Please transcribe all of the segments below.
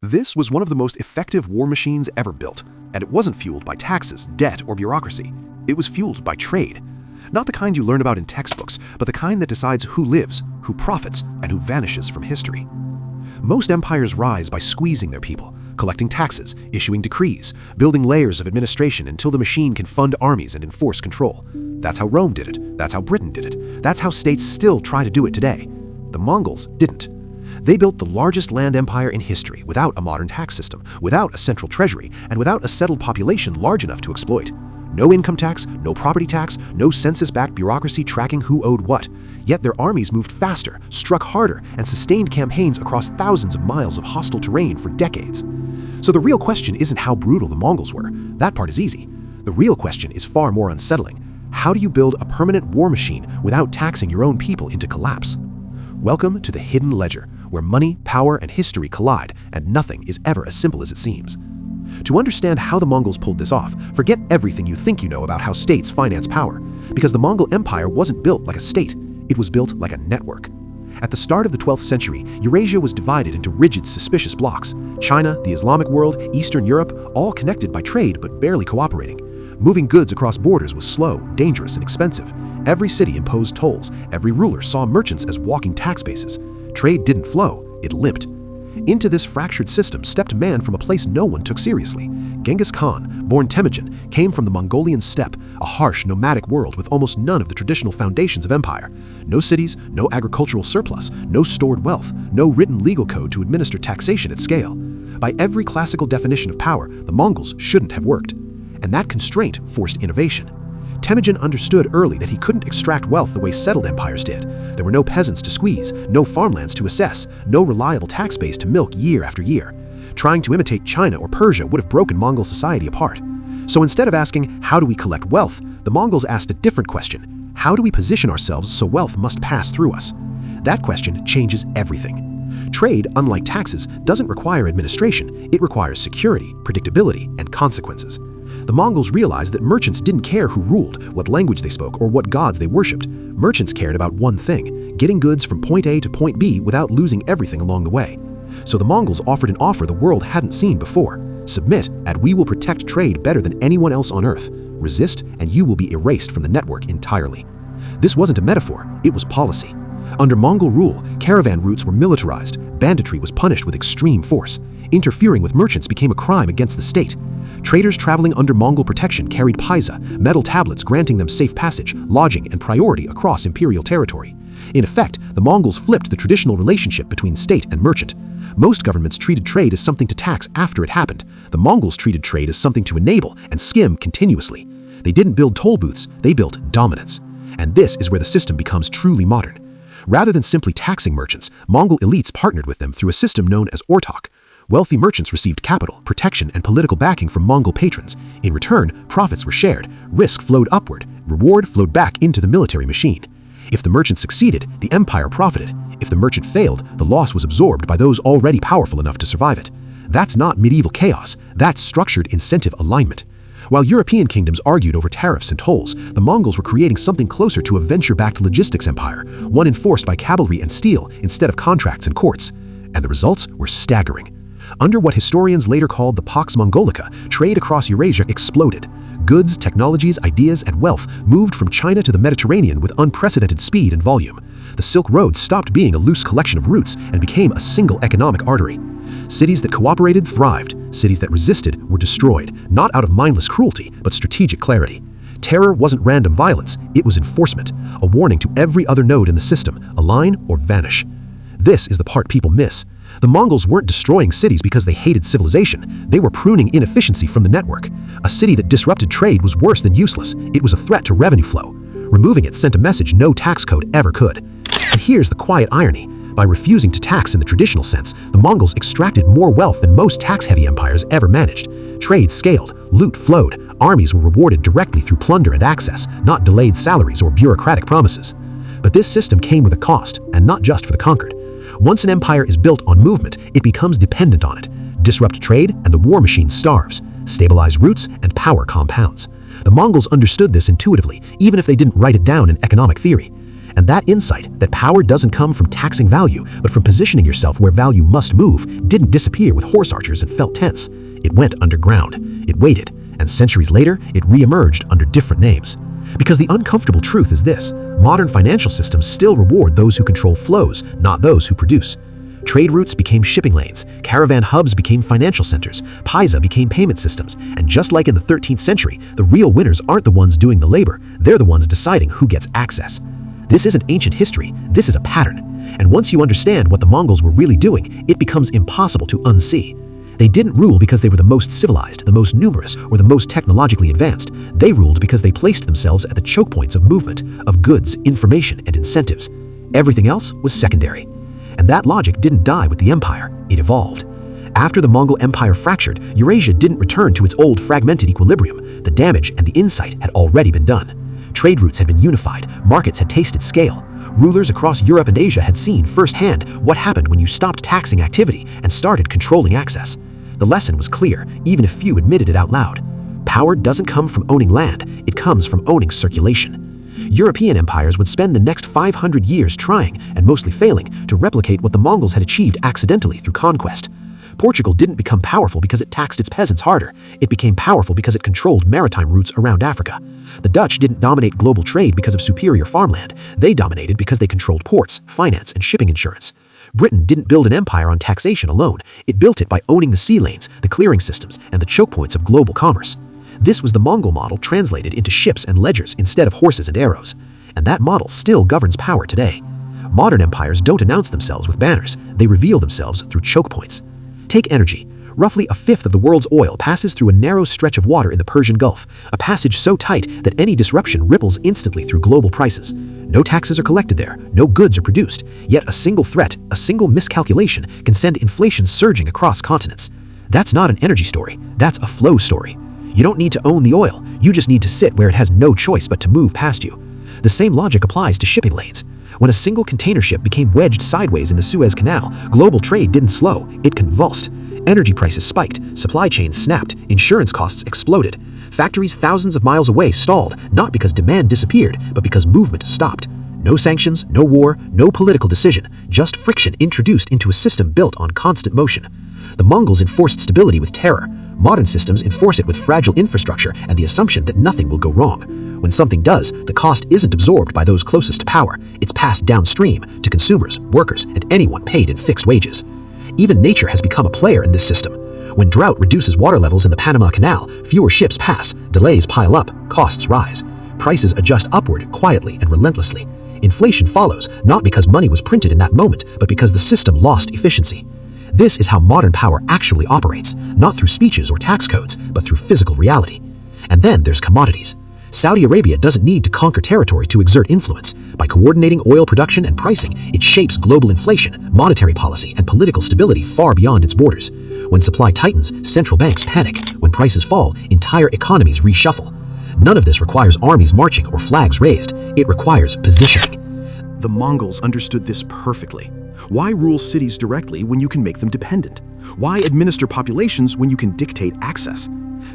This was one of the most effective war machines ever built, and it wasn't fueled by taxes, debt, or bureaucracy. It was fueled by trade. Not the kind you learn about in textbooks, but the kind that decides who lives, who profits, and who vanishes from history. Most empires rise by squeezing their people, collecting taxes, issuing decrees, building layers of administration until the machine can fund armies and enforce control. That's how Rome did it. That's how Britain did it. That's how states still try to do it today. The Mongols didn't. They built the largest land empire in history without a modern tax system, without a central treasury, and without a settled population large enough to exploit. No income tax, no property tax, no census-backed bureaucracy tracking who owed what. Yet their armies moved faster, struck harder, and sustained campaigns across thousands of miles of hostile terrain for decades. So the real question isn't how brutal the Mongols were. That part is easy. The real question is far more unsettling. How do you build a permanent war machine without taxing your own people into collapse? Welcome to the Hidden Ledger, where money, power, and history collide, and nothing is ever as simple as it seems. To understand how the Mongols pulled this off, forget everything you think you know about how states finance power, because the Mongol Empire wasn't built like a state, it was built like a network. At the start of the 12th century, Eurasia was divided into rigid, suspicious blocks. China, the Islamic world, Eastern Europe, all connected by trade but barely cooperating. Moving goods across borders was slow, dangerous, and expensive. Every city imposed tolls. Every ruler saw merchants as walking tax bases. Trade didn't flow, it limped. Into this fractured system stepped a man from a place no one took seriously. Genghis Khan, born Temujin, came from the Mongolian steppe, a harsh, nomadic world with almost none of the traditional foundations of empire. No cities, no agricultural surplus, no stored wealth, no written legal code to administer taxation at scale. By every classical definition of power, the Mongols shouldn't have worked. And that constraint forced innovation. Temujin understood early that he couldn't extract wealth the way settled empires did. There were no peasants to squeeze, no farmlands to assess, no reliable tax base to milk year after year. Trying to imitate China or Persia would have broken Mongol society apart. So instead of asking, how do we collect wealth, the Mongols asked a different question. How do we position ourselves so wealth must pass through us? That question changes everything. Trade, unlike taxes, doesn't require administration. It requires security, predictability, and consequences. The Mongols realized that merchants didn't care who ruled, what language they spoke, or what gods they worshipped. Merchants cared about one thing: getting goods from point A to point B without losing everything along the way. So the Mongols offered an offer the world hadn't seen before. Submit, and we will protect trade better than anyone else on Earth. Resist, and you will be erased from the network entirely. This wasn't a metaphor, it was policy. Under Mongol rule, caravan routes were militarized. Banditry was punished with extreme force. Interfering with merchants became a crime against the state. Traders traveling under Mongol protection carried paisa, metal tablets granting them safe passage, lodging, and priority across imperial territory. In effect, the Mongols flipped the traditional relationship between state and merchant. Most governments treated trade as something to tax after it happened. The Mongols treated trade as something to enable and skim continuously. They didn't build toll booths, they built dominance. And this is where the system becomes truly modern. Rather than simply taxing merchants, Mongol elites partnered with them through a system known as ortok. Wealthy merchants received capital, protection, and political backing from Mongol patrons. In return, profits were shared, risk flowed upward, reward flowed back into the military machine. If the merchant succeeded, the empire profited. If the merchant failed, the loss was absorbed by those already powerful enough to survive it. That's not medieval chaos, that's structured incentive alignment. While European kingdoms argued over tariffs and tolls, the Mongols were creating something closer to a venture-backed logistics empire, one enforced by cavalry and steel instead of contracts and courts. And the results were staggering. Under what historians later called the Pax Mongolica, trade across Eurasia exploded. Goods, technologies, ideas, and wealth moved from China to the Mediterranean with unprecedented speed and volume. The Silk Road stopped being a loose collection of routes and became a single economic artery. Cities that cooperated thrived. Cities that resisted were destroyed, not out of mindless cruelty, but strategic clarity. Terror wasn't random violence, it was enforcement, a warning to every other node in the system: align or vanish. This is the part people miss. The Mongols weren't destroying cities because they hated civilization. They were pruning inefficiency from the network. A city that disrupted trade was worse than useless. It was a threat to revenue flow. Removing it sent a message no tax code ever could. And here's the quiet irony. By refusing to tax in the traditional sense, the Mongols extracted more wealth than most tax-heavy empires ever managed. Trade scaled, loot flowed, armies were rewarded directly through plunder and access, not delayed salaries or bureaucratic promises. But this system came with a cost, and not just for the conquered. Once an empire is built on movement, it becomes dependent on it. Disrupt trade, and the war machine starves. Stabilize roots, and power compounds. The Mongols understood this intuitively, even if they didn't write it down in economic theory. And that insight, that power doesn't come from taxing value, but from positioning yourself where value must move, didn't disappear with horse archers and felt tents. It went underground. It waited. And centuries later, it re-emerged under different names. Because the uncomfortable truth is this: modern financial systems still reward those who control flows, not those who produce. Trade routes became shipping lanes, caravan hubs became financial centers, paisa became payment systems, and just like in the 13th century, the real winners aren't the ones doing the labor, they're the ones deciding who gets access. This isn't ancient history, this is a pattern. And once you understand what the Mongols were really doing, it becomes impossible to unsee. They didn't rule because they were the most civilized, the most numerous, or the most technologically advanced. They ruled because they placed themselves at the choke points of movement, of goods, information, and incentives. Everything else was secondary. And that logic didn't die with the empire, it evolved. After the Mongol Empire fractured, Eurasia didn't return to its old fragmented equilibrium. The damage and the insight had already been done. Trade routes had been unified, markets had tasted scale. Rulers across Europe and Asia had seen firsthand what happened when you stopped taxing activity and started controlling access. The lesson was clear, even if few admitted it out loud. Power doesn't come from owning land, it comes from owning circulation. European empires would spend the next 500 years trying, and mostly failing, to replicate what the Mongols had achieved accidentally through conquest. Portugal didn't become powerful because it taxed its peasants harder. It became powerful because it controlled maritime routes around Africa. The Dutch didn't dominate global trade because of superior farmland. They dominated because they controlled ports, finance, and shipping insurance. Britain didn't build an empire on taxation alone. It built it by owning the sea lanes, the clearing systems, and the choke points of global commerce. This was the Mongol model translated into ships and ledgers instead of horses and arrows. And that model still governs power today. Modern empires don't announce themselves with banners. They reveal themselves through choke points. Take energy. Roughly a fifth of the world's oil passes through a narrow stretch of water in the Persian Gulf, a passage so tight that any disruption ripples instantly through global prices. No taxes are collected there, no goods are produced, yet a single threat, a single miscalculation can send inflation surging across continents. That's not an energy story, that's a flow story. You don't need to own the oil, you just need to sit where it has no choice but to move past you. The same logic applies to shipping lanes. When a single container ship became wedged sideways in the Suez Canal, global trade didn't slow, it convulsed. Energy prices spiked, supply chains snapped, insurance costs exploded. Factories thousands of miles away stalled, not because demand disappeared, but because movement stopped. No sanctions, no war, no political decision, just friction introduced into a system built on constant motion. The Mongols enforced stability with terror. Modern systems enforce it with fragile infrastructure and the assumption that nothing will go wrong. When something does, the cost isn't absorbed by those closest to power. It's passed downstream to consumers, workers, and anyone paid in fixed wages. Even nature has become a player in this system. When drought reduces water levels in the Panama Canal, fewer ships pass, delays pile up, costs rise. Prices adjust upward quietly and relentlessly. Inflation follows, not because money was printed in that moment, but because the system lost efficiency. This is how modern power actually operates, not through speeches or tax codes, but through physical reality. And then there's commodities. Saudi Arabia doesn't need to conquer territory to exert influence. By coordinating oil production and pricing, it shapes global inflation, monetary policy, and political stability far beyond its borders. When supply tightens, central banks panic. When prices fall, entire economies reshuffle. None of this requires armies marching or flags raised. It requires positioning. The Mongols understood this perfectly. Why rule cities directly when you can make them dependent? Why administer populations when you can dictate access?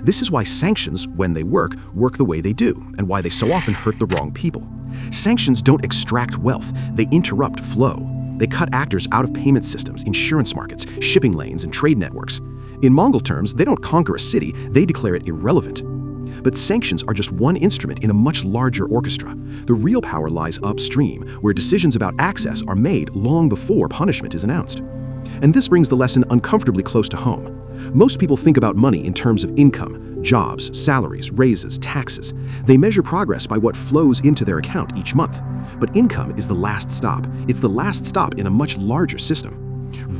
This is why sanctions, when they work the way they do, and why they so often hurt the wrong people. Sanctions don't extract wealth, they interrupt flow. They cut actors out of payment systems, insurance markets, shipping lanes, and trade networks. In Mongol terms, they don't conquer a city, they declare it irrelevant. But sanctions are just one instrument in a much larger orchestra. The real power lies upstream, where decisions about access are made long before punishment is announced. And this brings the lesson uncomfortably close to home. Most people think about money in terms of income, jobs, salaries, raises, taxes. They measure progress by what flows into their account each month. But income is the last stop. It's the last stop in a much larger system.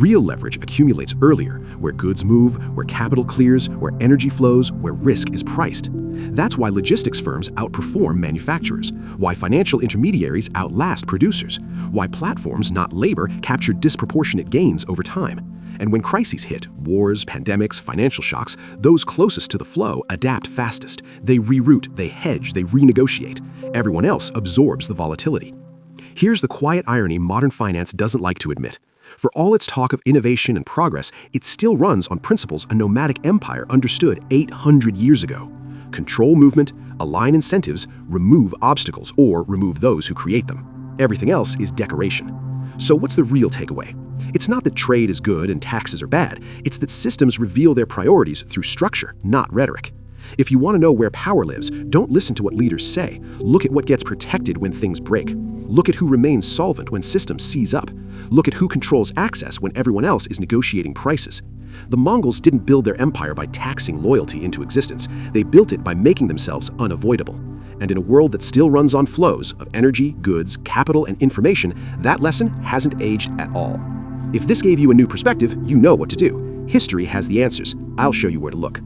Real leverage accumulates earlier, where goods move, where capital clears, where energy flows, where risk is priced. That's why logistics firms outperform manufacturers, why financial intermediaries outlast producers, why platforms, not labor, capture disproportionate gains over time. And when crises hit, wars, pandemics, financial shocks, those closest to the flow adapt fastest. They reroute, they hedge, they renegotiate. Everyone else absorbs the volatility. Here's the quiet irony modern finance doesn't like to admit. For all its talk of innovation and progress, it still runs on principles a nomadic empire understood 800 years ago. Control movement, align incentives, remove obstacles, or remove those who create them. Everything else is decoration. So what's the real takeaway? It's not that trade is good and taxes are bad. It's that systems reveal their priorities through structure, not rhetoric. If you want to know where power lives, don't listen to what leaders say. Look at what gets protected when things break. Look at who remains solvent when systems seize up. Look at who controls access when everyone else is negotiating prices. The Mongols didn't build their empire by taxing loyalty into existence. They built it by making themselves unavoidable. And in a world that still runs on flows of energy, goods, capital, and information, that lesson hasn't aged at all. If this gave you a new perspective, you know what to do. History has the answers. I'll show you where to look.